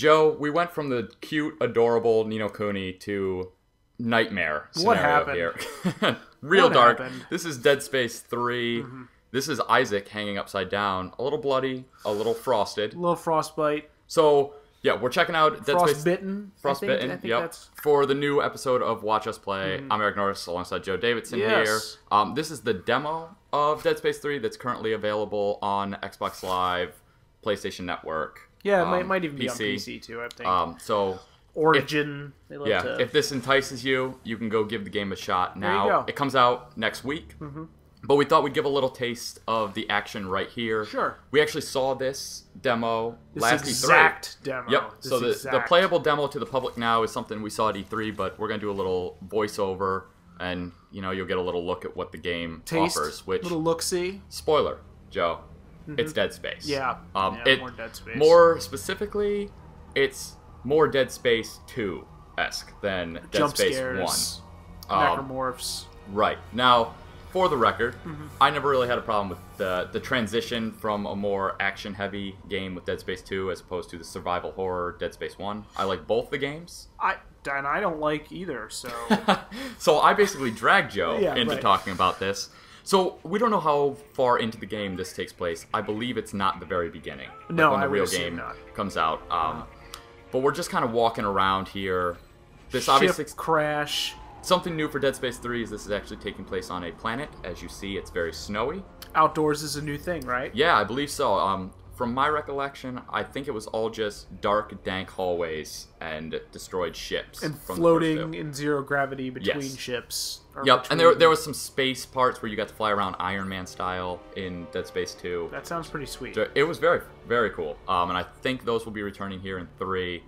Joe, we went from the cute, adorable Ni no Kuni to nightmare scenario here. Real What dark. happened? This is Dead Space 3. This is Isaac hanging upside down. A little bloody, a little frosted. A little frostbite. So, yeah, we're checking out Dead Space... Frostbitten. I think that's... For the new episode of Watch Us Play. I'm Eric Norris alongside Joe Davidson here. This is the demo of Dead Space 3 that's currently available on Xbox Live, PlayStation Network. Yeah, it might even be on PC too, I think. So... Origin. If this entices you, you can go give the game a shot now. There you go. It comes out next week. But we thought we'd give a little taste of the action right here. Sure. We actually saw this demo last E3. Exact demo. Yep. So the playable demo to the public now is something we saw at E3, but we're going to do a little voiceover, and you'll get a little look at what the game offers. Which, little look-see. Spoiler, Joe, it's Dead Space. Yeah. More Dead Space. More specifically, it's more Dead Space 2-esque than Dead Jump Space scares, 1. Necromorphs. Right. Now, for the record, I never really had a problem with the transition from a more action-heavy game with Dead Space 2 as opposed to the survival horror Dead Space 1. I like both the games. I don't like either, so... So I basically dragged Joe into talking about this. So we don't know how far into the game this takes place. I believe it's not the very beginning. No, when the I would real assume game not. comes out. But we're just kind of walking around here. This obviously crash. Something new for Dead Space 3 is this is actually taking place on a planet. As you see, it's very snowy. Outdoors is a new thing, right? Yeah, I believe so. From my recollection, I think it was all just dark, dank hallways and destroyed ships. And floating in zero gravity between ships. Yep, and there was some space parts where you got to fly around Iron Man style in Dead Space 2. That sounds pretty sweet. So it was very, very cool. And I think those will be returning here in 3.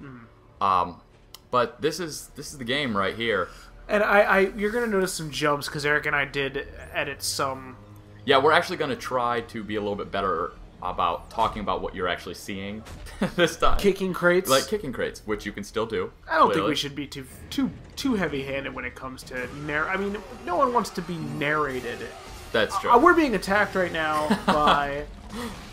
But this is the game right here. And you're going to notice some jumps because Eric and I did edit some. Yeah, we're actually going to try to be a little bit better about talking about what you're actually seeing this time. Kicking crates? Like kicking crates, which you can still do. I don't think we should be too heavy-handed when it comes to I mean, no one wants to be narrated. That's true. We're being attacked right now by...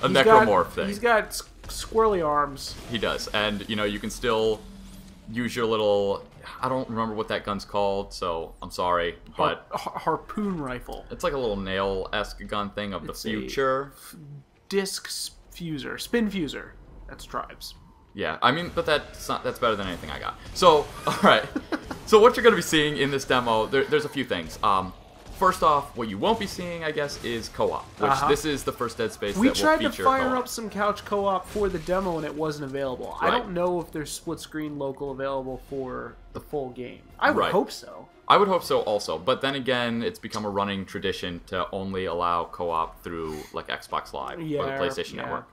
a necromorph thing. He's got squirrely arms. He does. And, you can still use your little... I don't remember what that gun's called, so I'm sorry, but... Harpoon rifle. It's like a little nail-esque gun thing of the future. Disc fuser. Spin fuser. That's Tribes. Yeah, I mean, but that's better than anything I got. So, alright. So what you're going to be seeing in this demo, there's a few things. First off, what you won't be seeing, I guess, is co-op, which this is the first Dead Space that will feature co-op. We tried to fire up some couch co-op for the demo, and it wasn't available. Right. I don't know if there's split-screen local available for the full game. I would hope so. I would hope so also, but then again, it's become a running tradition to only allow co-op through like Xbox Live or the PlayStation Network.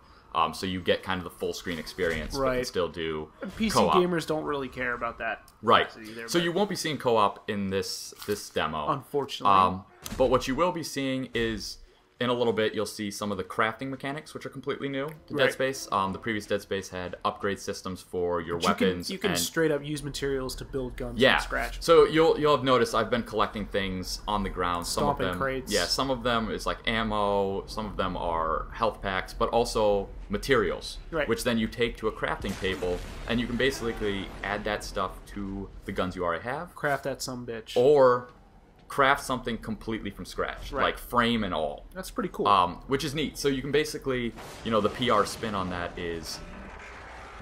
So you get kind of the full screen experience, but can still do PC co-op. Gamers don't really care about that. Right. Either, so you won't be seeing co-op in this demo. Unfortunately. But what you will be seeing is, in a little bit, you'll see some of the crafting mechanics, which are completely new to Dead Space. The previous Dead Space had upgrade systems for your weapons. You can straight up use materials to build guns from scratch. So you'll have noticed I've been collecting things on the ground. Stomping crates. Yeah, some of them is like ammo. Some of them are health packs, but also materials, which then you take to a crafting table, and you can basically add that stuff to the guns you already have. Craft that sumbitch. Or craft something completely from scratch, like frame and all. That's pretty cool. Which is neat. So you can basically, the PR spin on that is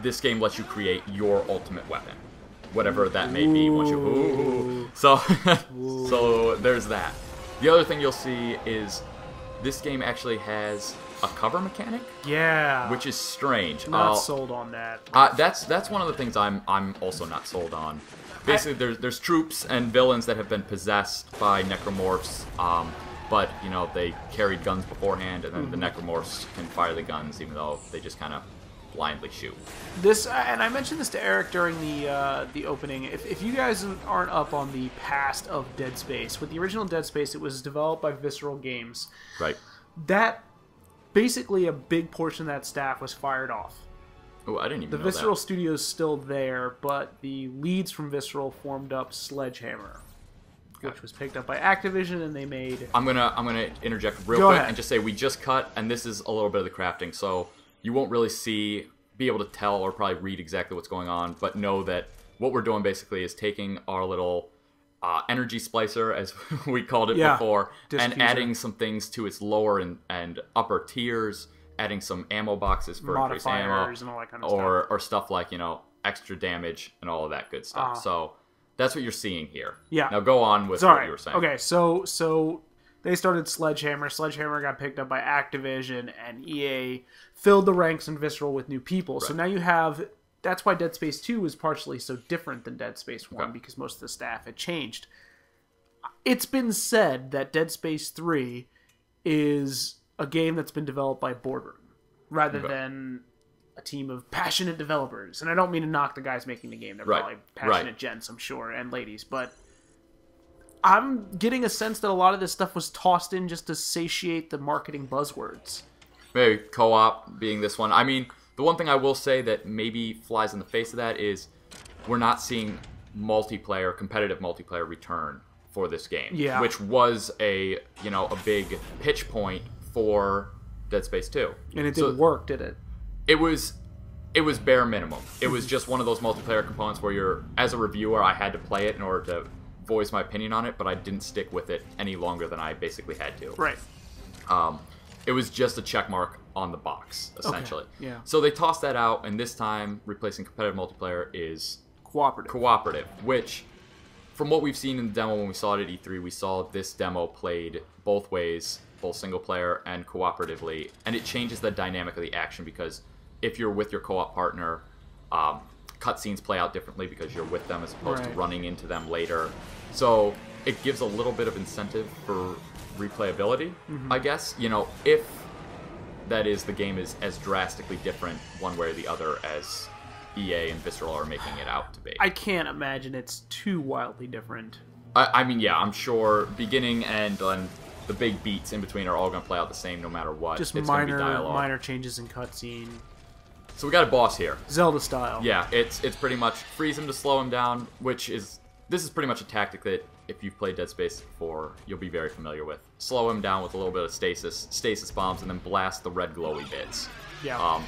this game lets you create your ultimate weapon, whatever that may be. Once you so there's that. The other thing you'll see is this game actually has a cover mechanic. Yeah. Which is strange. Not sold on that. That's one of the things I'm also not sold on. Basically, there's troops and villains that have been possessed by necromorphs, but, they carried guns beforehand, and then the necromorphs can fire the guns, even though they just kind of blindly shoot. This, and I mentioned this to Eric during the opening, if you guys aren't up on the past of Dead Space, with the original Dead Space, it was developed by Visceral Games. Right. That, basically a big portion of that staff was fired off. Oh, I didn't even know that. The Visceral Studio's still there, but the leads from Visceral formed up Sledgehammer, which was picked up by Activision, and they made... I'm gonna interject real quick and just say we just cut, and this is a little bit of the crafting, so you won't really see be able to tell or probably read exactly what's going on, but know that what we're doing basically is taking our little energy splicer, as we called it before, and diffuser. adding some things to its lower and upper tiers, adding some ammo boxes for increased ammo, and all that kind of stuff. or stuff like, you know, extra damage and all of that good stuff. So that's what you're seeing here. Yeah. Now go on with what you were saying. Okay, so they started Sledgehammer. Sledgehammer got picked up by Activision, and EA filled the ranks in Visceral with new people. So now you have... That's why Dead Space 2 was partially so different than Dead Space 1, because most of the staff had changed. It's been said that Dead Space 3 is a game that's been developed by Boardroom, rather than a team of passionate developers. And I don't mean to knock the guys making the game. They're probably passionate gents, I'm sure, and ladies. But I'm getting a sense that a lot of this stuff was tossed in just to satiate the marketing buzzwords. Maybe co-op being this one. I mean... The one thing I will say that maybe flies in the face of that is we're not seeing competitive multiplayer return for this game. Yeah. Which was a big pitch point for Dead Space 2. And it didn't work, did it? It was bare minimum. It was just one of those multiplayer components where as a reviewer, I had to play it in order to voice my opinion on it, but I didn't stick with it any longer than I basically had to. Right. It was just a check mark on the box, essentially. Okay, yeah. So they tossed that out, and this time, replacing competitive multiplayer is cooperative. Which, from what we've seen in the demo when we saw it at E3, we saw this demo played both ways, both single player and cooperatively, and it changes the dynamic of the action, because if you're with your co-op partner, cutscenes play out differently because you're with them as opposed to running into them later. So it gives a little bit of incentive for replayability, I guess. You know, if that is, the game is as drastically different one way or the other as EA and Visceral are making it out to be. I can't imagine it's too wildly different. I mean, yeah, I'm sure beginning and the big beats in between are all going to play out the same no matter what. Just it's minor changes in cutscene. So we got a boss here. Zelda style. Yeah, it's pretty much freeze him to slow him down, this is pretty much a tactic that if you've played Dead Space before, you'll be very familiar with. Slow him down with a little bit of stasis bombs, and then blast the red glowy bits. Yeah.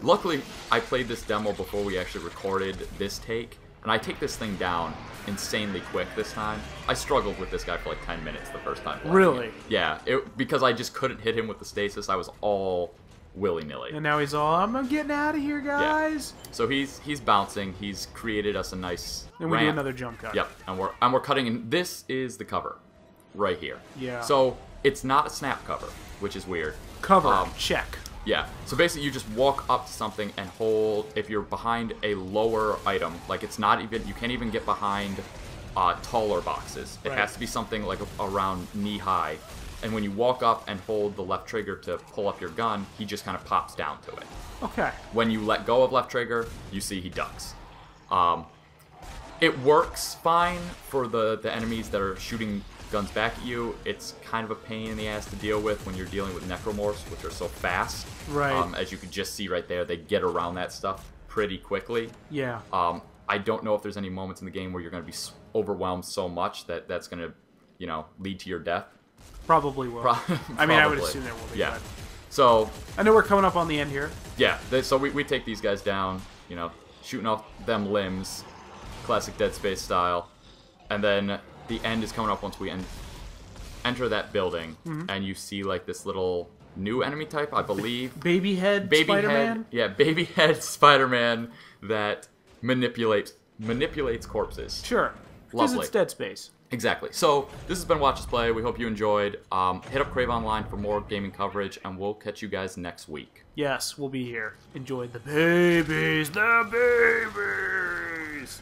Luckily, I played this demo before we actually recorded this take, and I take this thing down insanely quick this time. I struggled with this guy for like 10 minutes the first time. Really? Yeah, because I just couldn't hit him with the stasis. I was all willy-nilly. And now he's all, I'm getting out of here, guys. Yeah. So he's bouncing. He's created us a nice and we ramp. do another jump cut. Yep, and we're cutting in. This is the cover, right here. Yeah. So it's not a snap cover, which is weird. Cover, check. Yeah. So basically, you just walk up to something and hold. If you're behind a lower item, like it's not even, you can't even get behind taller boxes. It has to be something like around knee high. And when you walk up and hold the left trigger to pull up your gun, he just kind of pops down to it. Okay. When you let go of left trigger, you see he ducks. It works fine for the enemies that are shooting guns back at you. It's kind of a pain in the ass to deal with when you're dealing with necromorphs, which are so fast. Right. As you can just see right there, they get around that stuff pretty quickly. Yeah. I don't know if there's any moments in the game where you're going to be overwhelmed so much that that's going to, lead to your death. Probably will. I mean, I would assume there will be. Yeah. But So I know we're coming up on the end here. Yeah. So we take these guys down, shooting off them limbs, classic Dead Space style, and then the end is coming up once we enter that building, and you see like this little new enemy type, I believe. Baby head Spider-Man? Yeah, baby head Spider-Man that manipulates corpses. Sure. Because Lovely. it's Dead Space. Exactly. So this has been Watch Us Play. We hope you enjoyed. Hit up CraveOnline for more gaming coverage, and we'll catch you guys next week. Yes, we'll be here. Enjoy the babies. The babies!